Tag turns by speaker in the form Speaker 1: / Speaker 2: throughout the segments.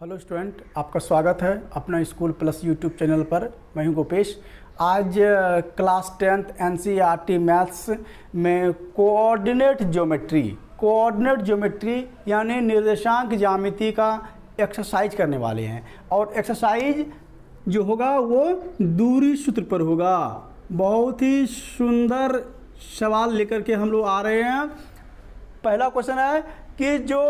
Speaker 1: Hello student, आपका स्वागत है अपना स्कूल प्लस यूट्यूब चैनल पर। मैं हूं गोपेश। आज क्लास 10th एनसीईआरटी मैथ्स में कोऑर्डिनेट ज्योमेट्री यानी निर्देशांक ज्यामिति का एक्सरसाइज करने वाले हैं। और एक्सरसाइज जो होगा वो दूरी सूत्र पर होगा। बहुत ही सुंदर सवाल लेकर के हम लोग आ रहे हैं। पहला क्वेश्चन है कि जो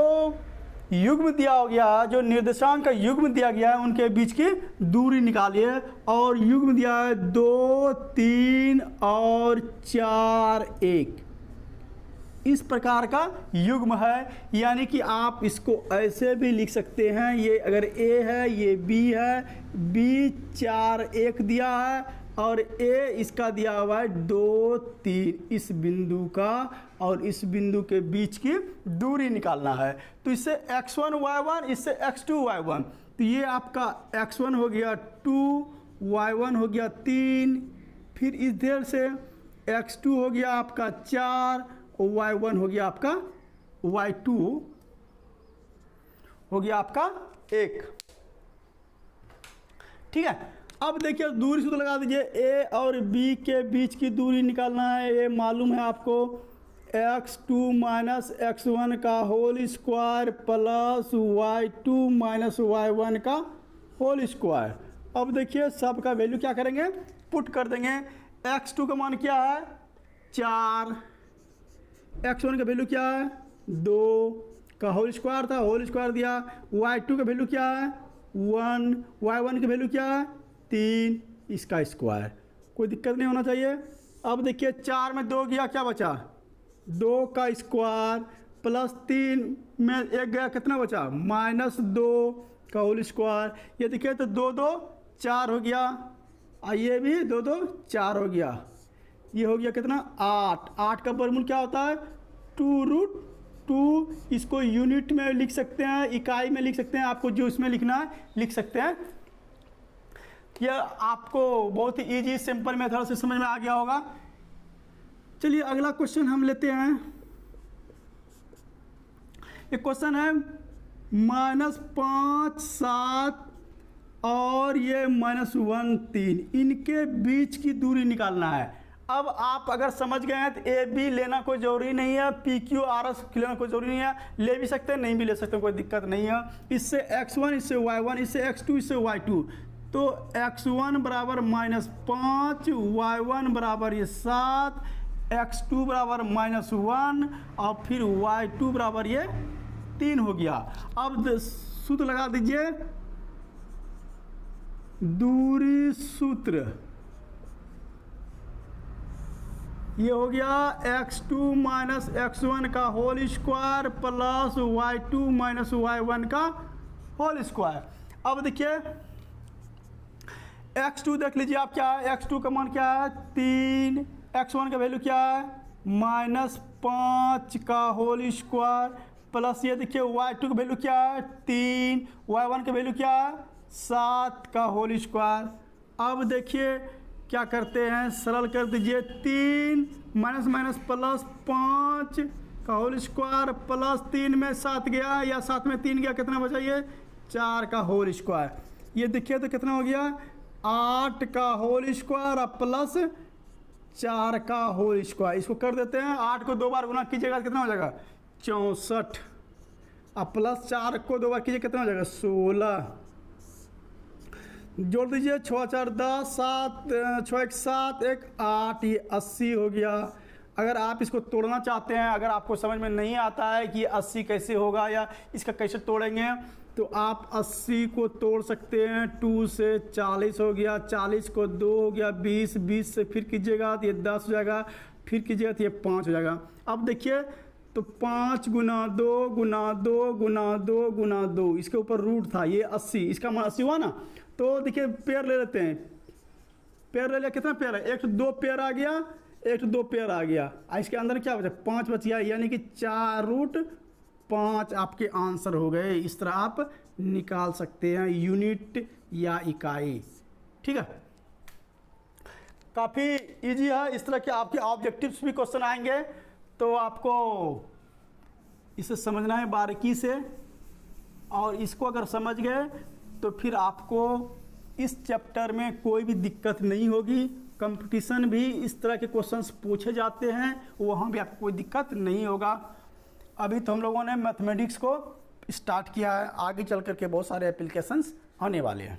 Speaker 1: युग्म दिया हो गया, जो निर्देशांक का युग्म दिया गया है, उनके बीच की दूरी निकालिए। और युग्म दिया है 2, 3 और 4, 1। इस प्रकार का युग्म है, यानी कि आप इसको ऐसे भी लिख सकते हैं। ये अगर A है, ये B है, B 4, 1 दिया है और A इसका दिया हुआ है 2, 3। इस बिंदु का और इस बिंदु के बीच की दूरी निकालना है। तो इससे x1 y1, इससे x2 y1। तो ये आपका x1 हो गया 2, y1 हो गया 3, फिर इधर से x2 हो गया आपका 4 और y1 हो गया आपका y2 हो गया आपका 1। ठीक है। अब देखिए दूरी सूत्र लगा दीजिए। A और B के बीच की दूरी निकालना है। ये मालूम है आपको, x2 माइनस x1 का whole square plus y2 minus y1 का होल स्क्वायर। अब देखिए सबका वैल्यू क्या करेंगे, पुट कर देंगे। x2 का मान क्या है 4, x1 का वैल्यू क्या है 2 का होल स्क्वायर था, होल स्क्वायर दिया। y2 का वैल्यू क्या है 1, y1 का वैल्यू क्या है 3, इसका स्क्वायर। कोई दिक्कत नहीं होना चाहिए। अब देखिए 4 में 2 गया, क्या बचा 2 का स्क्वायर प्लस 3 में 1 गया, कितना बचा -2 का होल स्क्वायर। ये देखिए तो 2 2 4 हो गया, और ये भी 2 2 4 हो गया। ये हो गया कितना 8। 8 का वर्गमूल क्या होता है 2√2। इसको यूनिट में लिख सकते हैं, इकाई में लिख सकते हैं, आपको जो इसमें लिखना है लिख सकते हैं। यह आपको बहुत ही ईजी सिंपल मेथड से समझ में आ गया होगा। चलिए अगला क्वेश्चन हम लेते हैं। ये क्वेश्चन है -5 7 और ये -1 3, इनके बीच की दूरी निकालना है। अब आप अगर समझ गए हैं तो ए बी लेना कोई ज़रूरी नहीं है, पी क्यू आर एस लेना कोई ज़रूरी नहीं है। ले भी सकते हैं, नहीं भी ले सकते हैं, कोई दिक्कत नहीं है। इससे x1, इससे y1, इससे x2, इससे y2। तो x1 बराबर -5, y1 बराबर ये 7, x2 बराबर -1 और फिर y2 बराबर ये 3 हो गया। अब सूत्र लगा दीजिए, दूरी सूत्र। ये हो गया x2 माइनस x1 का whole square plus y2 minus y1 का होल स्क्वायर। अब देखिए x2 देख लीजिए आप, क्या है x2 का मान क्या है 3, x1 का वैल्यू क्या है -5 का होल स्क्वायर प्लस ये देखिए y2 का वैल्यू क्या है 3, y1 का वैल्यू क्या है 7 का होल स्क्वायर। अब देखिए क्या करते हैं, सरल कर दीजिए। 3 माइनस माइनस प्लस 5 का होल स्क्वायर प्लस 3 में 7 गया, या 7 में 3 गया, कितना बचा ये 4 का होल स्क्वायर। ये देखिए तो कितना हो गया 8 का होल स्क्वायर प्लस 4 का होल स्क्वायर। इसको कर देते हैं, 8 को 2 बार गुना कीजिएगा कितना हो जाएगा 64, अब प्लस 4 को 2 बार कीजिए कितना हो जाएगा 16। जोड़ दीजिए 6 4 10, 7 6 1 7 1 8, ये 80 हो गया। अगर आप इसको तोड़ना चाहते हैं, अगर आपको समझ में नहीं आता है कि 80 कैसे होगा या इसका कैसे तोड़ेंगे, तो आप 80 को तोड़ सकते हैं। 2 से 40 हो गया, 40 को 2 हो गया 20, 20 से फिर कीजिएगा तो ये 10 हो जाएगा, फिर कीजिएगा तो ये 5 हो जाएगा। अब देखिए तो 5 गुना 2 गुना 2 गुना 2 गुना 2, इसके ऊपर रूट था, ये 80, इसका मान 80 हुआ ना। तो देखिए पेयर ले लेते हैं, पेयर ले लिया, कितना पेयर है 1 2 पेयर आ गया, 1 2 पेयर आ गया। इसके अंदर क्या बचा 5 बच गया, यानी कि 4√5 आपके आंसर हो गए। इस तरह आप निकाल सकते हैं यूनिट या इकाई। ठीक है, काफ़ी इजी है। इस तरह के आपके ऑब्जेक्टिव्स भी क्वेश्चन आएंगे, तो आपको इसे समझना है बारीकी से। और इसको अगर समझ गए तो फिर आपको इस चैप्टर में कोई भी दिक्कत नहीं होगी। कंपटीशन भी इस तरह के क्वेश्चंस पूछे जाते हैं, वहाँ भी आपको कोई दिक्कत नहीं होगा। अभी तो हम लोगों ने मैथमेटिक्स को स्टार्ट किया है, आगे चल करके बहुत सारे एप्लीकेशंस आने वाले हैं।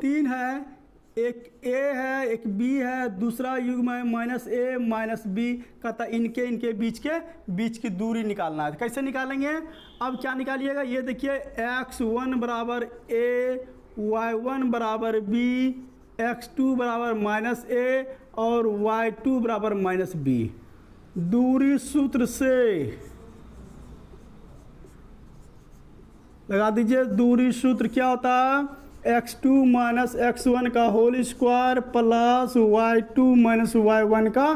Speaker 1: 3 है, एक ए है, एक बी है, दूसरा युग्म है -a -b, कहता इनके बीच की दूरी निकालना है। कैसे निकालेंगे? अब क्या निकालिएगा, ये देखिए x1 बराबर a, y1 बराबर b, x2 बराबर -a और y2 बराबर -b। दूरी सूत्र से लगा दीजिए। दूरी सूत्र क्या होता है? x2 माइनस x1 का whole square plus y2 minus y1 का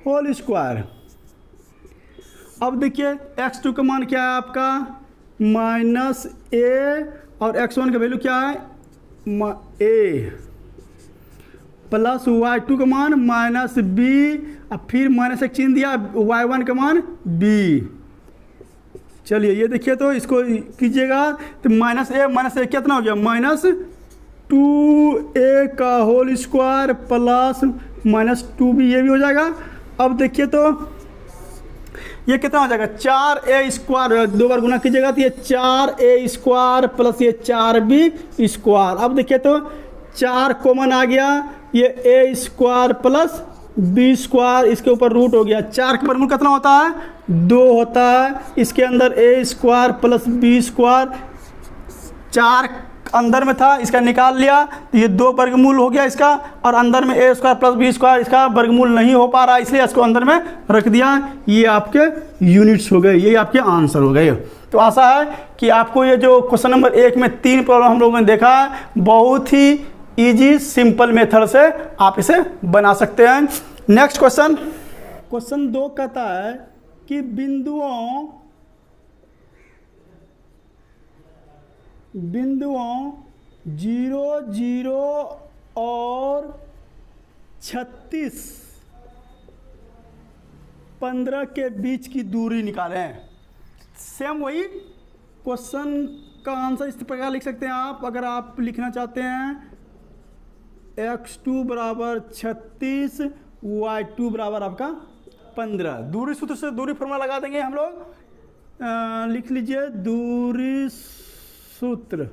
Speaker 1: होल स्क्वायर। अब देखिए x2 का मान क्या है आपका? -a और x1 का वैल्यू क्या है? a प्लस y2 का मान -b, अब फिर माइनस एक चिन्ह दिया, y1 का मान b। चलिए ये देखिए तो इसको कीजिएगा तो -a कितना हो गया? -2a का होल स्क्वायर प्लस -2b, ये भी हो जाएगा। अब देखिए तो ये कितना हो जाएगा? 4a स्क्वायर, 2 बार गुना कीजिएगा तो ये 4a स्क्वायर प्लस ये 4b स्क्वायर। अब देखिए तो 4 कॉमन आ गया, ये a square plus b square, इसके ऊपर रूट हो गया। 4 का वर्गमूल कितना होता है? 2 होता है। इसके अंदर a square plus b square, 4 अंदर में था, इसका निकाल लिया तो ये 2 वर्गमूल हो गया इसका, और अंदर में a square plus b square, इसका वर्गमूल नहीं हो पा रहा, इसलिए इसको अंदर में रख दिया। ये आपके यूनिट्स हो गए, ये आपके आंसर हो गए। तो आशा है कि आपको ये जो क्वेश्चन नंबर 1 में 3 प्रॉब्लम हम लोगों ने देखा है, बहुत ही इजी सिंपल मेथड से आप इसे बना सकते हैं। नेक्स्ट क्वेश्चन 2 कहता है कि बिंदुओं 0, 0 और 36, 15 के बीच की दूरी निकालें। सेम वही क्वेश्चन का आंसर इस प्रकार लिख सकते हैं आप। अगर आप लिखना चाहते हैं x2 बराबर 36, y2 बराबर आपका 15, दूरी सूत्र से दूरी फॉर्मूला लगा देंगे हम लोग। लिख लीजिए, दूरी सूत्र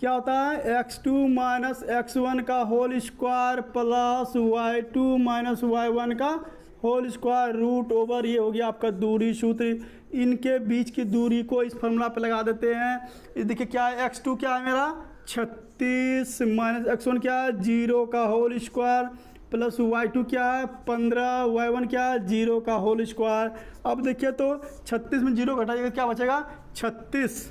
Speaker 1: क्या होता है? x2 माइनस x1 का whole square plus y2 minus y1 का होल स्क्वायर रूट ओवर, ये हो गया आपका दूरी सूत्र। इनके बीच की दूरी को इस फॉर्मूला पे लगा देते हैं। ये देखिए क्या है, x2 क्या है मेरा? 36 माइनस x1 क्या है? 0 का होल स्क्वायर प्लस y2 क्या है? 15, y1 क्या है? 0 का होल स्क्वायर। अब देखिए तो 36 में 0 घटाइएगा क्या बचेगा? 36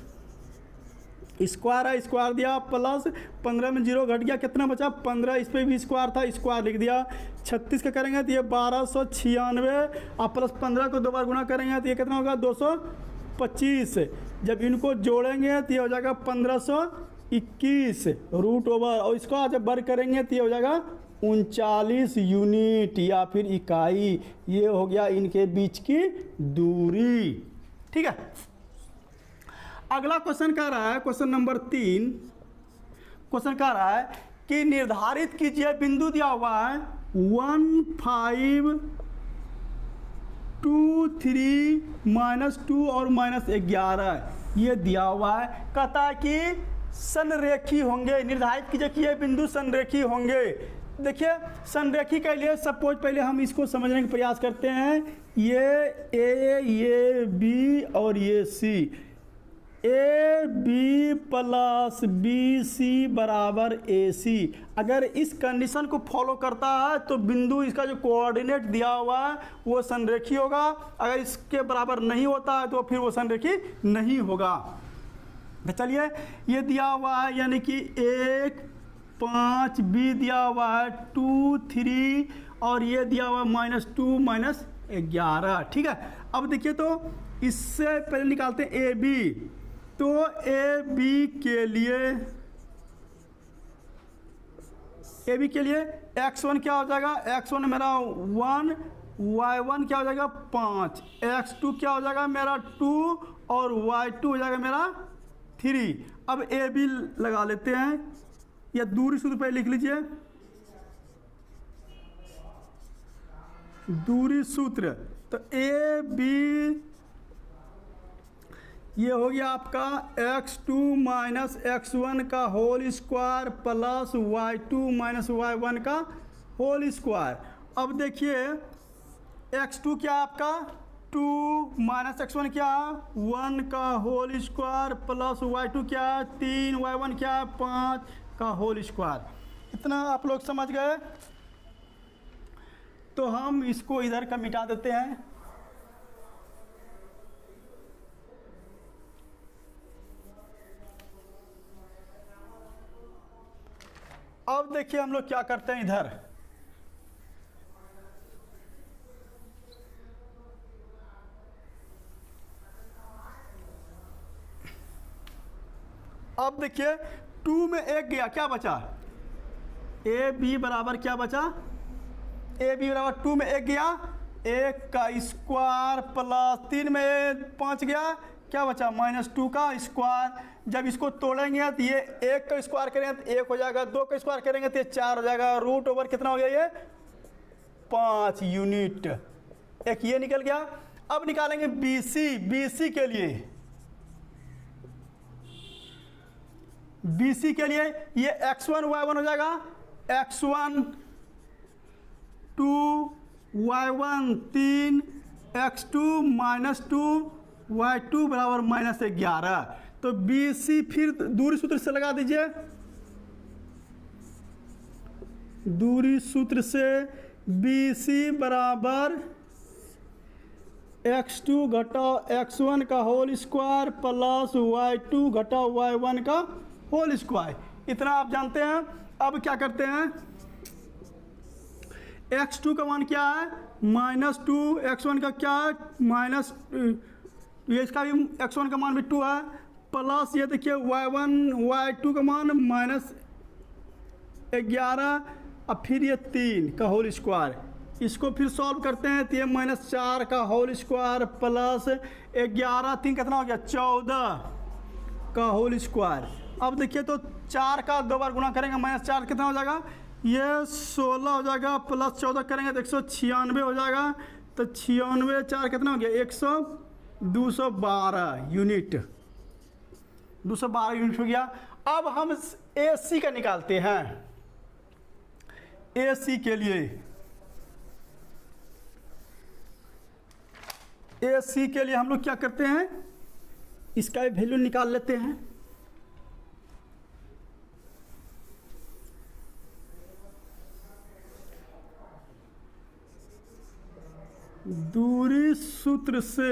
Speaker 1: स्क्वायर है, स्क्वायर दिया, प्लस 15 में 0 घट गया, कितना बचा? 15, इस पर भी स्क्वायर था, स्क्वायर लिख दिया। 36 का करेंगे तो ये 1296, और प्लस 15 को 2 बार गुना करेंगे तो ये कितना होगा? 225। जब इनको जोड़ेंगे तो ये हो जाएगा 1521 रूट ओवर, और इसको जब वर्ग करेंगे तो ये हो जाएगा 39 यूनिट या फिर इकाई। ये हो गया इनके बीच की दूरी। ठीक है, अगला क्वेश्चन कह रहा है, क्वेश्चन नंबर 3 क्वेश्चन कह रहा है कि निर्धारित कीजिए, बिंदु दिया हुआ है 1, 5, 2, 3, -2 और -11, ये दिया हुआ है। कहता है कि संरेखी होंगे। निर्धारित कीजिए कि ये बिंदु संरेखी होंगे। देखिए संरेखी के लिए सपोज पहले हम इसको समझने का प्रयास करते हैं। ये ए, ये बी और ये C. A B plus B C बराबर ए सी। अगर इस कंडीशन को फॉलो करता है तो बिंदु, इसका जो कोऑर्डिनेट दिया हुआ है वो संरेखी होगा। अगर इसके बराबर नहीं होता है तो फिर वो संरेखी नहीं होगा। तो चलिए ये दिया हुआ है, यानी कि 1, 5, बी दिया हुआ है 2, 3 और ये दिया हुआ है -2 -11। ठीक है, अब देखिए तो इससे पहले निकालते हैं ए बी। तो ए बी के लिए x1 क्या हो जाएगा? x1 मेरा 1, y1 क्या हो जाएगा 5, x2 क्या हो जाएगा मेरा 2 और y2 हो जाएगा मेरा 3। अब ए बी लगा लेते हैं, या दूरी सूत्र पे लिख लीजिए, दूरी सूत्र। तो ए बी ये हो गया आपका x2 माइनस x1 का whole square plus y2 minus y1 का होल स्क्वायर। अब देखिए x2 क्या आपका 2 माइनस x1 क्या 1 का होल स्क्वायर प्लस y2 क्या 3, y1 क्या 5 का होल स्क्वायर। इतना आप लोग समझ गए। तो हम इसको इधर का मिटा देते हैं। अब देखिए हम लोग क्या करते हैं इधर, अब देखिए 2 में 1 गया, क्या बचा ए बी बराबर क्या बचा, ए बी बराबर 2 में 1 गया, 1 का स्क्वायर प्लस 3 में 5 गया, क्या बचा -2 का स्क्वायर। जब इसको तोड़ेंगे तो ये 1 का स्क्वायर करेंगे तो 1 हो जाएगा, 2 का स्क्वायर करेंगे तो ये 4 हो जाएगा, रूट ओवर कितना हो गया ये 5 यूनिट। एक ये निकल गया। अब निकालेंगे BC के लिए, BC के लिए ये x1 y1 हो जाएगा, x1 2 y1 3 x2 -2 y2 बराबर -11। तो BC फिर दूरी सूत्र से लगा दीजिए, दूरी सूत्र से BC बराबर x2 घटा x1 का होल स्क्वायर प्लस y2 घटा y1 का होल स्क्वायर। इतना आप जानते हैं। अब क्या करते हैं, x2 का मान क्या है -2, x1 का क्या है माइनस, ये इसका भी x1 का मान भी 2 है, प्लस ये देखिए y1 y2 का मान -11, अब फिर ये 3 का होल स्क्वायर। इसको फिर सॉल्व करते हैं तो ये -4 का होल स्क्वायर प्लस 11, 3 कितना हो गया 14 का होल स्क्वायर। अब देखिए तो 4 का 2 बार गुणा करेंगे -4 कितना हो जाएगा, ये 16 हो जाएगा, प्लस 14 करेंगे तो 196 हो जाएगा। तो 96 4 कितना हो गया 212 यूनिट, 212 यूनिट हो गया। अब हम AC का निकालते हैं। AC के लिए, AC के लिए हम लोग क्या करते हैं, इसका वैल्यू निकाल लेते हैं। दूरी सूत्र से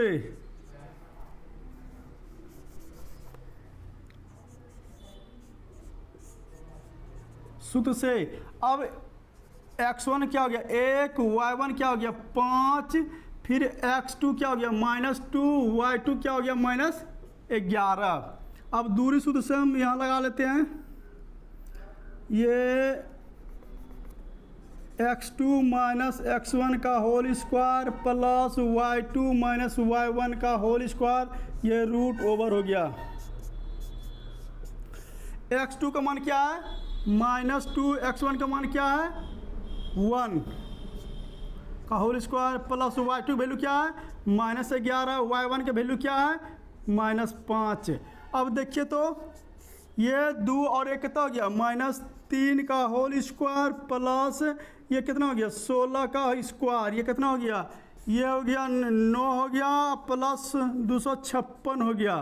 Speaker 1: अब x1 क्या हो गया 1, y1 क्या हो गया 5, फिर x2 क्या हो गया -2, y2 क्या हो गया -11। अब दूरी सूत्र से हम यहाँ लगा लेते हैं, ये x2 माइनस x1 का whole square plus y2 minus y1 का होल स्क्वायर, ये रूट ओवर हो गया। x2 का मान क्या है -2, x1 का मान क्या है 1 का whole square plus y2 value क्या है -11, y1 का वैल्यू क्या है -5। अब देखिए तो ये 2 और 1 कितना हो गया -3 का होल स्क्वायर प्लस ये कितना हो गया 16 का स्क्वायर, ये कितना हो गया, ये हो गया 9 हो गया प्लस 256 हो गया।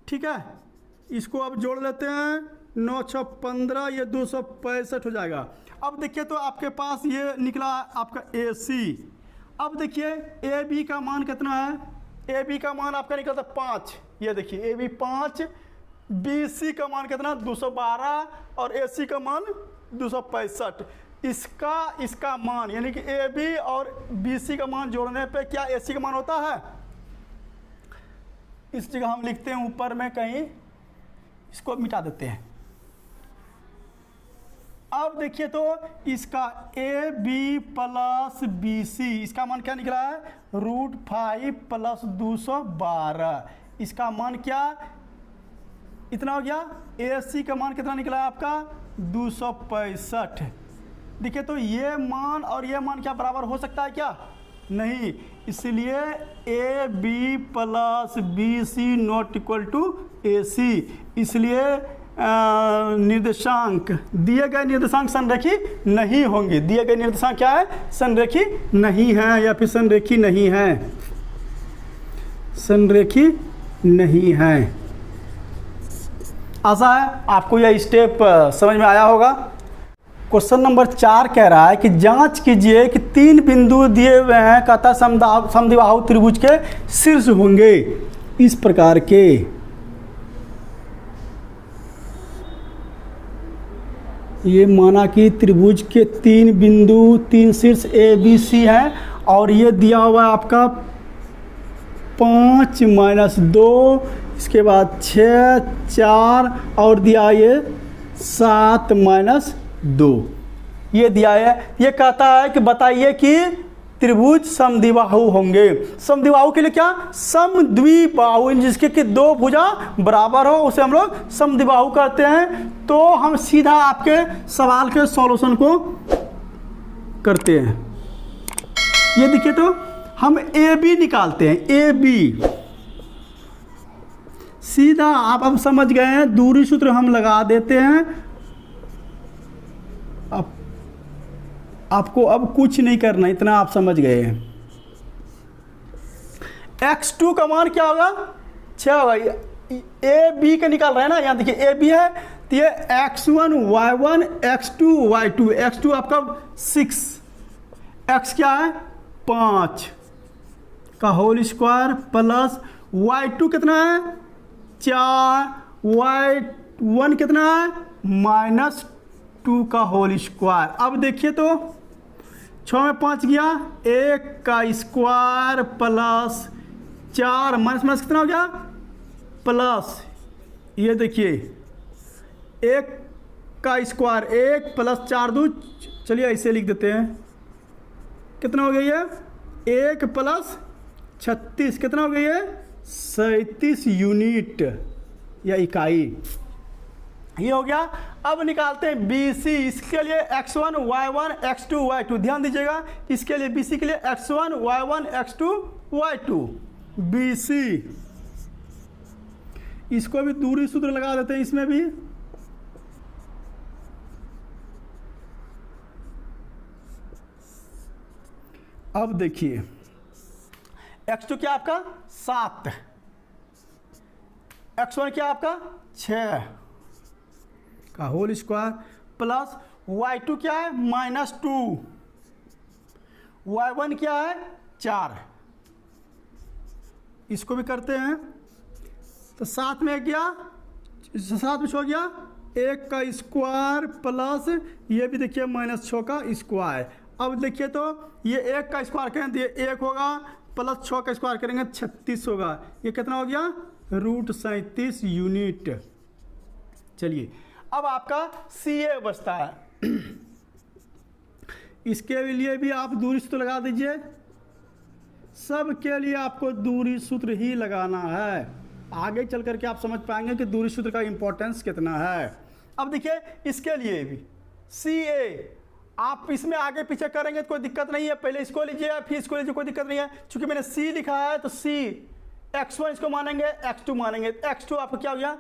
Speaker 1: ठीक है, इसको अब जोड़ लेते हैं, 9 6 15, ये 265 हो जाएगा। अब देखिए तो आपके पास ये निकला आपका AC। अब देखिए AB का मान कितना है, AB का मान आपका निकलता 5, ये देखिए AB 5, BC का मान कितना 212 और AC का मान 265। इसका मान यानी कि AB और BC का मान जोड़ने पे क्या AC का मान होता है, इस जगह हम लिखते हैं ऊपर में कहीं, इसको मिटा देते हैं। अब देखिए तो इसका A B plus B C, इसका मान क्या निकला है, √5 प्लस 212। इसका मान क्या इतना हो गया। ए सी का मान कितना निकला है आपका 265। देखिए तो ये मान और ये मान क्या बराबर हो सकता है क्या, नहीं, इसलिए A B plus B C not equal to A C. इसलिए निर्देशांक, दिए गए निर्देशांक संरेखी नहीं होंगे। दिए गए निर्देशांक क्या है, संरेखी नहीं है, या फिर संरेखी नहीं है, संरेखी नहीं है। आशा है आपको यह स्टेप समझ में आया होगा। क्वेश्चन नंबर 4 कह रहा है कि जांच कीजिए कि 3 बिंदु दिए हुए हैं, कहता समद्विबाहु त्रिभुज के शीर्ष होंगे इस प्रकार के। ये माना कि त्रिभुज के 3 बिंदु 3 शीर्ष ए बी सी हैं, और ये दिया हुआ है आपका 5 - 2, इसके बाद 6 4 और दिया ये 7 - 2, ये दिया है। ये कहता है कि बताइए कि त्रिभुज समद्विबाहु होंगे। समद्विबाहु के लिए क्या, समद्विबाहु जिसके कि 2 भुजा बराबर हो उसे हम लोग समद्विबाहु कहते हैं। तो हम सीधा आपके सवाल के सॉल्यूशन को करते हैं। ये देखिए तो हम ए बी निकालते हैं, ए बी सीधा आप अब समझ गए हैं, दूरी सूत्र हम लगा देते हैं। अब आपको अब कुछ नहीं करना, इतना आप समझ गए हैं। x2 का मान क्या होगा, 6 होगा। ए बी का निकाल रहे हैं ना, यहाँ देखिए ए बी है, तो ये x1 y1 x2 y2, x2 आपका 6, x क्या है 5 का होल स्क्वायर प्लस y2 कितना है 4, y1 कितना है -2 का होल स्क्वायर। अब देखिए तो 6 में 5 गया, 1 का स्क्वायर प्लस 4 माइनस कितना हो गया प्लस, ये देखिए 1 का स्क्वायर 1 प्लस 4 2, चलिए ऐसे लिख देते हैं, कितना हो गया ये 1 प्लस 36 कितना हो गया ये 37 यूनिट या इकाई, ये हो गया। अब निकालते हैं BC, इसके लिए x1 y1 x2 y2, ध्यान दीजिएगा इसके लिए BC के लिए x1 y1 x2 y2 BC। इसको भी दूरी सूत्र लगा देते हैं इसमें भी, अब देखिए x2 क्या आपका 7, x1 क्या आपका 6 का होल स्क्वायर प्लस y2 क्या है -2, y1 क्या है 4, इसको भी करते हैं तो 7 में गया, 7 में हो गया 1 का स्क्वायर प्लस ये भी देखिए -6 का स्क्वायर। अब देखिए तो ये 1 का स्क्वायर करेंगे तो ये 1 होगा प्लस 6 का स्क्वायर करेंगे 36 होगा, ये कितना हो गया √37 यूनिट। चलिए अब आपका CA बचता है, इसके लिए भी आप दूरी सूत्र लगा दीजिए, सब के लिए आपको दूरी सूत्र ही लगाना है, आगे चल करके आप समझ पाएंगे कि दूरी सूत्र का इंपॉर्टेंस कितना है। अब देखिए इसके लिए भी CA आप इसमें आगे पीछे करेंगे तो कोई दिक्कत नहीं है, पहले इसको लीजिए फिर इसको लीजिए, कोई दिक्कत नहीं है। चूंकि मैंने C लिखा है तो C x1 इसको मानेंगे x2 मानेंगे, x2 आपको क्या हो गया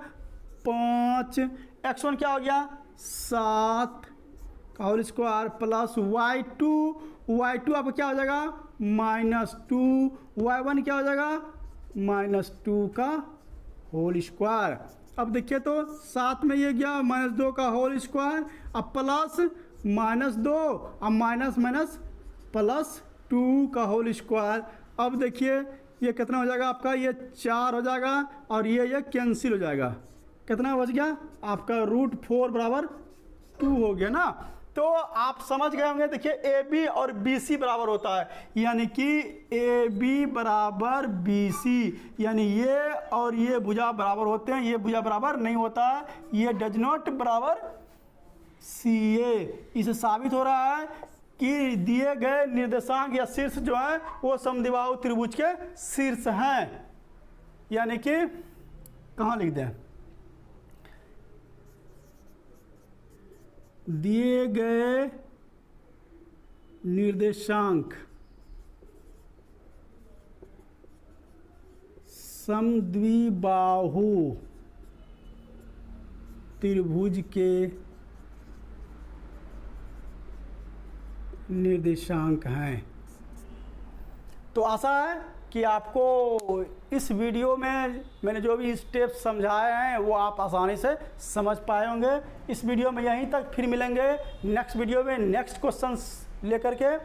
Speaker 1: 5, x1 क्या हो गया 7 का होल स्क्वायर प्लस y2 आपको क्या हो जाएगा -2, y1 क्या हो जाएगा -2 का होल स्क्वायर। अब देखिए तो 7 में ये गया -2 का होल स्क्वायर, अब प्लस -2 अब माइनस +2 का होल स्क्वायर। अब देखिए ये कितना हो जाएगा आपका, ये 4 हो जाएगा और ये कैंसिल हो जाएगा, कितना बच गया आपका √4 बराबर 2 हो गया ना। तो आप समझ गए होंगे, देखिए AB और BC बराबर होता है, यानी कि AB बराबर BC, यानी ये और ये भुजा बराबर होते हैं, ये भुजा बराबर नहीं होता है, ये डज नॉट बराबर CA। इसे साबित हो रहा है कि दिए गए निर्देशांक या शीर्ष जो है वो समद्विबाहु त्रिभुज के शीर्ष हैं। यानी कि कहाँ लिख दें, दिए गए निर्देशांक समद्विबाहु त्रिभुज के निर्देशांक हैं। तो आशा है कि आपको इस वीडियो में मैंने जो भी स्टेप्स समझाए हैं वो आप आसानी से समझ पाए होंगे। इस वीडियो में यहीं तक, फिर मिलेंगे नेक्स्ट वीडियो में नेक्स्ट क्वेश्चंस लेकर के।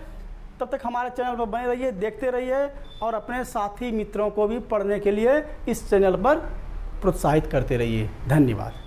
Speaker 1: तब तक हमारे चैनल पर बने रहिए, देखते रहिए और अपने साथी मित्रों को भी पढ़ने के लिए इस चैनल पर प्रोत्साहित करते रहिए। धन्यवाद।